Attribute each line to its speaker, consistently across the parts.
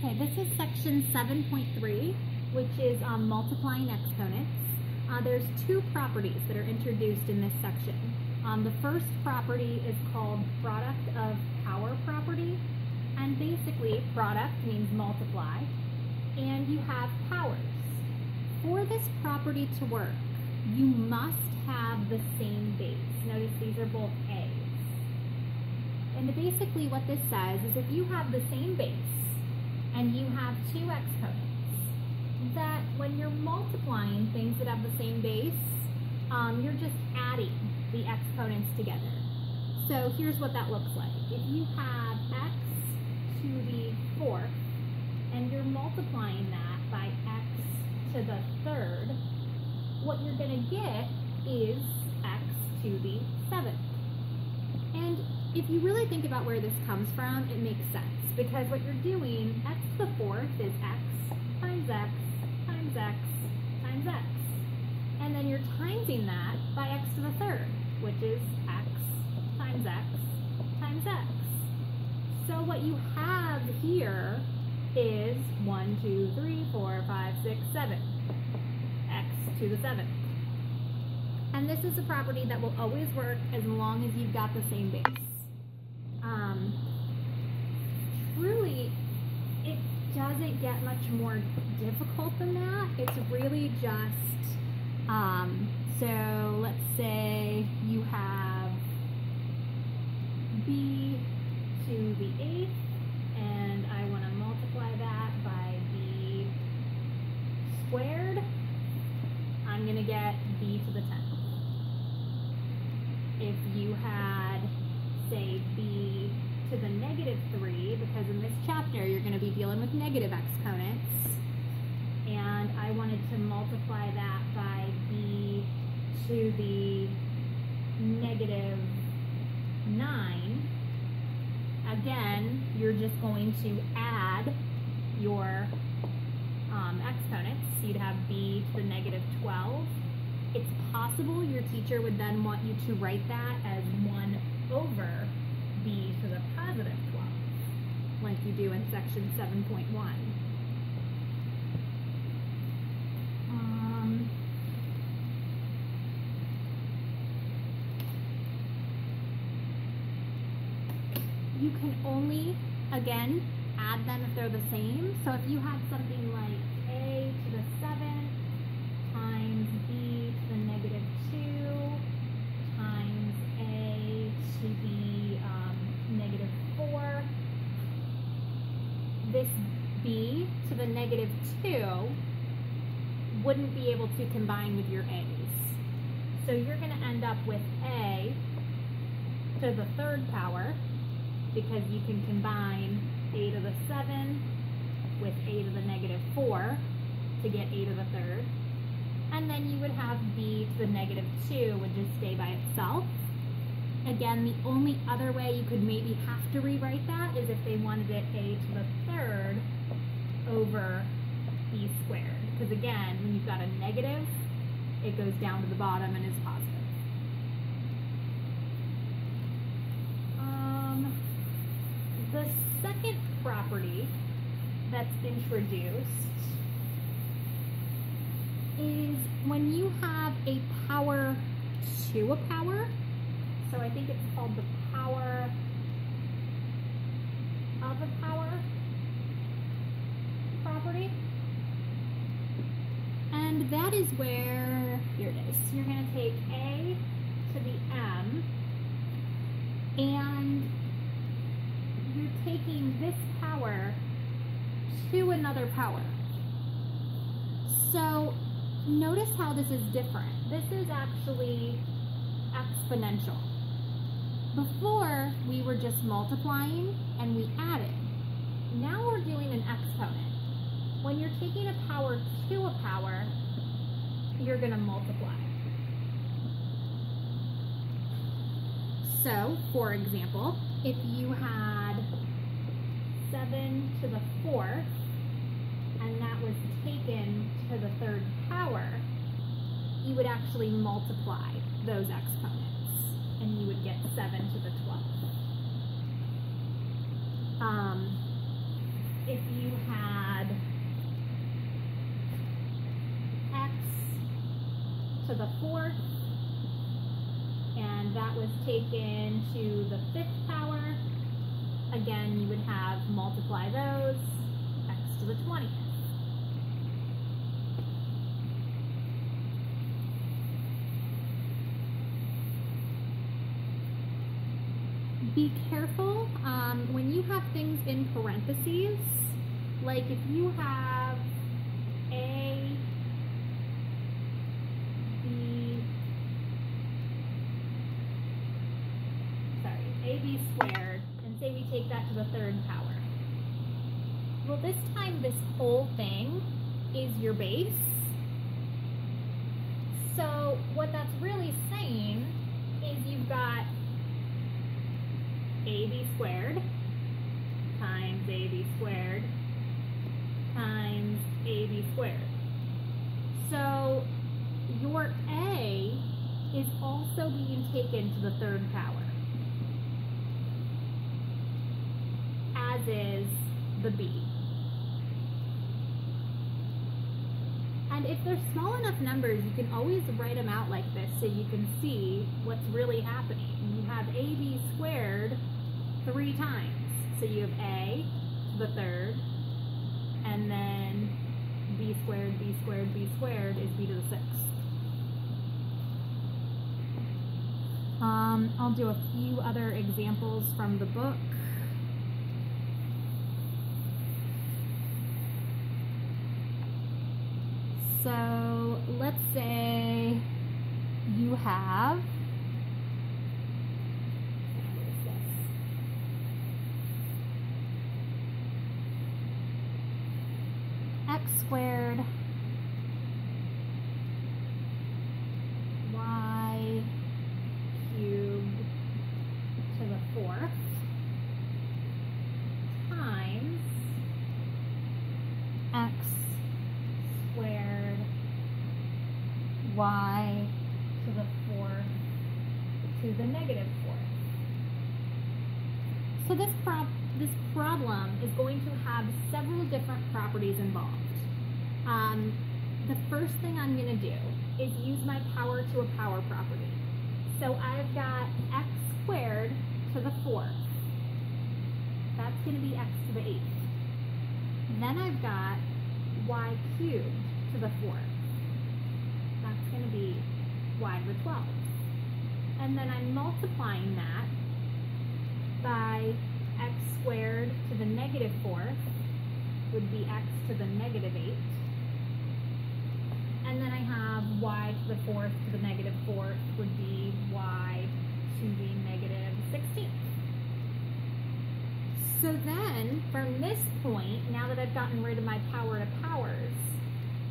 Speaker 1: Okay, this is section 7.3, which is multiplying exponents. There's two properties that are introduced in this section. The first property is called product of power property, and basically product means multiply, and you have powers. For this property to work, you must have the same base. Notice these are both A's. And basically what this says is if you have the same base and you have two exponents, that when you're multiplying things that have the same base, you're just adding the exponents together. So here's what that looks like. If you have x to the fourth and you're multiplying that by x to the third, what you're going to get is x to the seventh. And if you really think about where this comes from, it makes sense, because what you're doing, x to the fourth is x times x times x times x. And then you're timesing that by x to the third, which is x times x times x. So what you have here is 1, 2, 3, 4, 5, 6, 7. X to the seventh. And this is a property that will always work as long as you've got the same base. Truly, it doesn't get much more difficult than that. It's really just, so let's say you have b to the eighth, and I want to multiply that by b squared. I'm going to get b to the 10th. If you had, say, b to the negative 3, because in this chapter you're going to be dealing with negative exponents, and I wanted to multiply that by b to the negative 9, again, you're just going to add your exponents. So you'd have b to the negative 12. It's possible your teacher would then want you to write that as 1 over b to the positive 12, like you do in section 7.1. You can only, again, add them if they're the same. So if you had something like a to the 7th times b to the negative 2 times a to the negative 4, this b to the negative 2 wouldn't be able to combine with your a's. So you're going to end up with a to the third power, because you can combine a to the 7 with a to the negative 4 to get a to the third. And then you would have b to the negative 2 would just stay by itself. Again, the only other way you could maybe have to rewrite that is if they wanted it a to the third over b squared. Because again, when you've got a negative, it goes down to the bottom and is positive. The second property that's introduced is when you have a power to a power. So I think it's called the power of a power property. And that is where, here it is, you're going to take a to the m, and you're taking this power to another power. So notice how this is different. This is actually exponential. Before, we were just multiplying and we added. Now we're doing an exponent. When you're taking a power to a power, you're going to multiply. So, for example, if you had 7 to the 4th, and that was taken to the third power, you would actually multiply those exponents, and you would get 7 to the 12th. if you had x to the 4th, and that was taken to the 5th power, again, you would have multiply those, x to the 20th. Be careful when you have things in parentheses, like if you have a b squared, and say we take that to the 3rd power. Well, this time this whole thing is your base. So what that's really saying is you've got ab squared times ab squared times ab squared. So your a is also being taken to the 3rd power, as is the b. And if they're small enough numbers, you can always write them out like this so you can see what's really happening. You have ab squared 3 times. So you have a to the 3rd, and then b squared, b squared, b squared is b to the 6th. I'll do a few other examples from the book. So let's say you have, what is this? X squared y cubed to the 4th times x squared y to the 4th to the negative 4th. So this problem is going to have several different properties involved. The first thing I'm going to do is use my power to a power property. So I've got x squared to the 4th. That's going to be x to the 8th. Then I've got y cubed to the 4th. That's going to be y to the 12th. And then I'm multiplying that by x squared to the negative 4th would be x to the negative 8th. And then I have y to the 4th to the negative 4th would be y to the negative 16th. So then, from this point, now that I've gotten rid of my power to powers,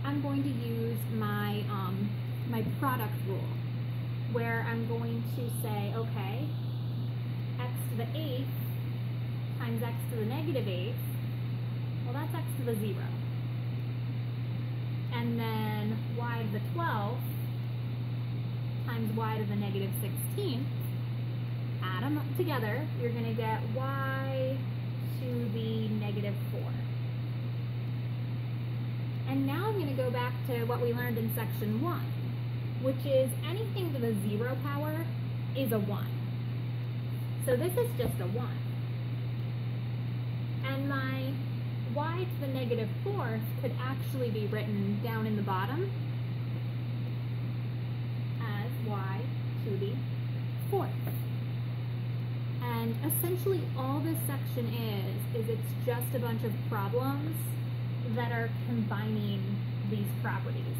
Speaker 1: I'm going to use my, my product rule, where I'm going to say, okay, x to the 8th times x to the negative 8th, well, that's x to the 0. And then y to the 12th times y to the negative 16th, add them up together, you're going to get y to the negative 4. And now I'm going to go back to what we learned in section 1, which is anything to the 0 power is a 1. So this is just a 1. And my y to the negative 4th could actually be written down in the bottom as y to the 4th. And essentially all this section is it's just a bunch of problems that are combining these properties.